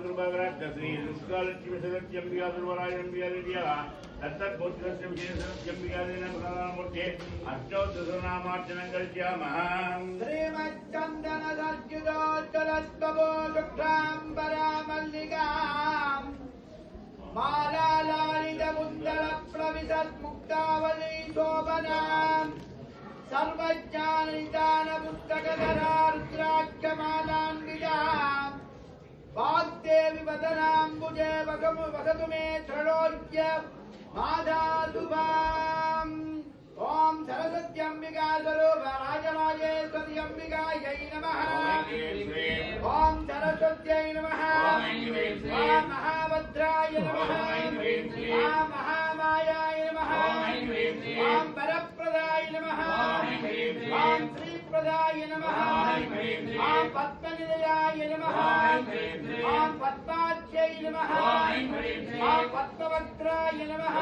श्री दुर्गालक्ष्मी सदस्यंबिका दुर्वरायंबिका तत्तत्पुत्रस्य विशेषस्यंबिकादेन प्रधानमूर्ते अष्टोत्तरनामार्चनं करिष्यामः। श्रीमच्चन्दन सद्युदोज्ज्वलस्तवो शुक्लाम्बरामल्लिकाम् मालालालितमुद्दलप्लविसन्मुक्तावली शोभनाम् सर्वज्ञाननिदानपुस्तकधरा रुद्राक्षमालान्विताम् वाग्देवी वदनाम्बुजे वसतु मे त्रणोज्य माधासुभाम्। ओम सरस्वत्यंबिका स्वरूप राजराजेश्वरी अंबिकायै नमः। ओम सरस्वत्यै नमः। ओम महाभद्राय नमः। ओम महामायाय नमः। ओम वरप्रदाय नमः। ओम श्रीप्रदाय नमः। ओम पद्मनिलयाय नमः। ओम पद्माख्यै नमः। ओम पद्मवक्त्राय नमः।